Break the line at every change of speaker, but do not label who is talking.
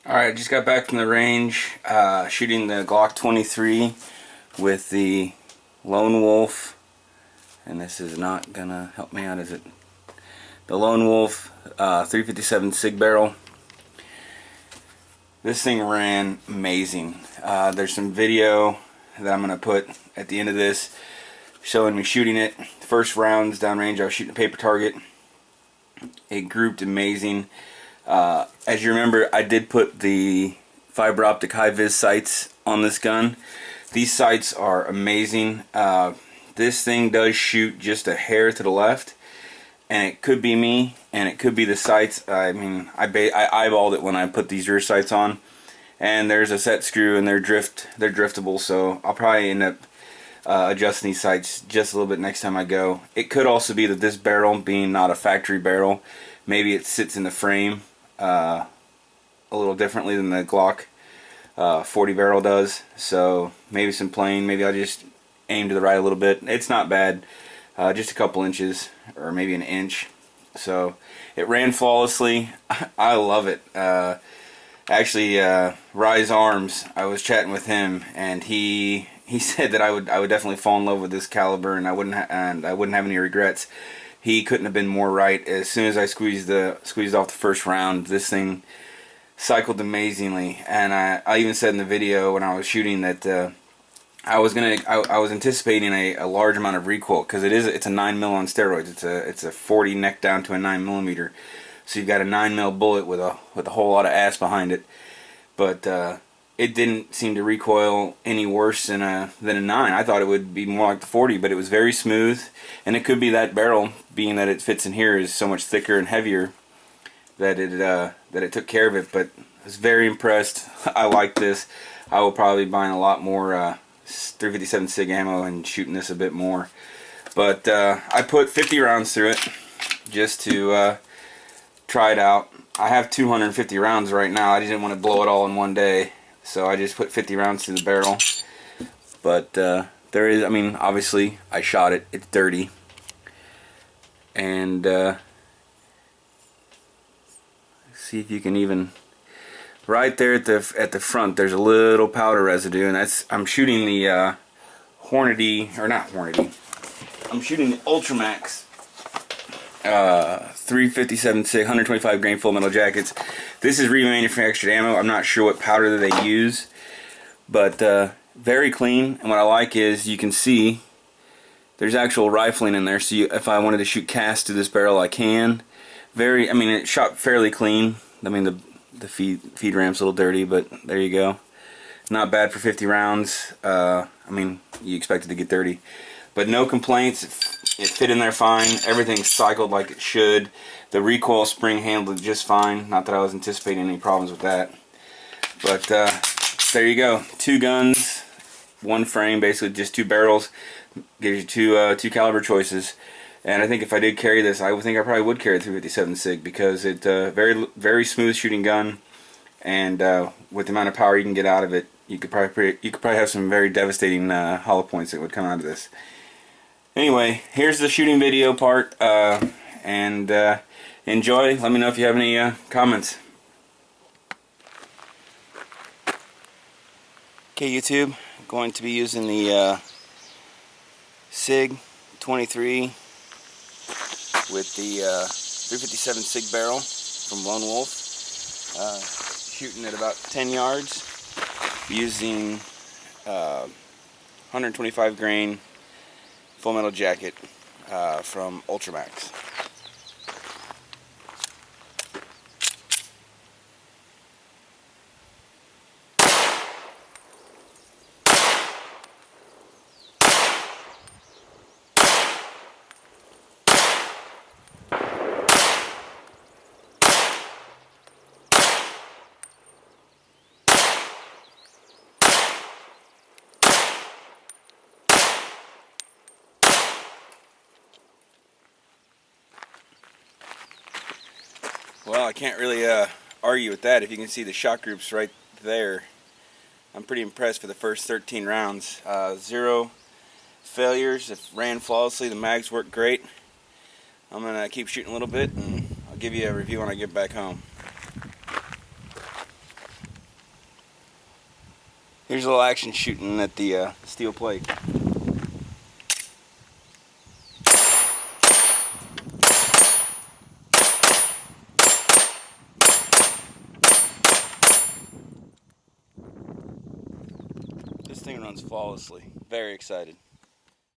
Alright, just got back from the range, shooting the Glock 23 with the Lone Wolf, and this is not gonna help me out, is it? The Lone Wolf 357 SIG barrel. This thing ran amazing. There's some video that I'm gonna put at the end of this showing me shooting it. First rounds downrange, I was shooting a paper target. It grouped amazing. As you remember, I did put the fiber optic high vis sights on this gun. These sights are amazing. This thing does shoot just a hair to the left, and it could be me, and it could be the sights. I mean, I eyeballed it when I put these rear sights on, and there's a set screw, and they're driftable. So I'll probably end up adjusting these sights just a little bit next time I go. It could also be that this barrel, being not a factory barrel, maybe it sits in the frame a little differently than the Glock 40 barrel does. So maybe some playing, maybe I'll just aim to the right a little bit. It's not bad, just a couple inches or maybe an inch. So it ran flawlessly. I love it. Actually, Rise Arms, I was chatting with him, and he said that I would definitely fall in love with this caliber, and I wouldn't have any regrets. He couldn't have been more right. As soon as I squeezed off the first round, this thing cycled amazingly. And I even said in the video when I was shooting that I was anticipating a large amount of recoil, because it's a 9mm on steroids. It's a 40 neck down to a 9mm. So you've got a 9mm bullet with a whole lot of ass behind it. But it didn't seem to recoil any worse than a 9. I thought it would be more like the 40, but it was very smooth. And it could be that barrel, being that it fits in here, is so much thicker and heavier that it took care of it. But I was very impressed. I like this. I will probably be buying a lot more 357 SIG ammo and shooting this a bit more. But I put 50 rounds through it just to try it out. I have 250 rounds right now. I didn't want to blow it all in one day, so I just put 50 rounds through the barrel. But there is, I mean, obviously I shot it. It's dirty. And see if you can even, right there at the front, there's a little powder residue, and I'm shooting the Hornady, or not Hornady, I'm shooting the Ultramax 357 SIG 125 grain full metal jackets. This is remanufactured ammo. I'm not sure what powder that they use, but very clean. And what I like is you can see there's actual rifling in there, so if I wanted to shoot cast to this barrel, I can. I mean, it shot fairly clean. I mean, the feed ramp's a little dirty, but there you go. Not bad for 50 rounds. I mean, you expect it to get dirty, but no complaints. It fit in there fine. Everything cycled like it should. The recoil spring handled it just fine. Not that I was anticipating any problems with that. But there you go. 2 guns, 1 frame, basically just 2 barrels. Gives you two caliber choices. And I think if I did carry this, I think I probably would carry the 357 SIG, because it's a very smooth shooting gun, and with the amount of power you can get out of it, you could probably have some very devastating hollow points that would come out of this. Anyway, here's the shooting video part, and enjoy. Let me know if you have any comments. Okay, YouTube, I'm going to be using the SIG 23 with the 357 SIG barrel from Lone Wolf, shooting at about 10 yards, using 125 grain full metal jacket from Ultramax. Well, I can't really argue with that. If you can see the shot groups right there, I'm pretty impressed for the first 13 rounds. 0 failures. It ran flawlessly. The mags worked great. I'm going to keep shooting a little bit, and I'll give you a review when I get back home. Here's a little action shooting at the steel plate. This thing runs flawlessly. Very excited.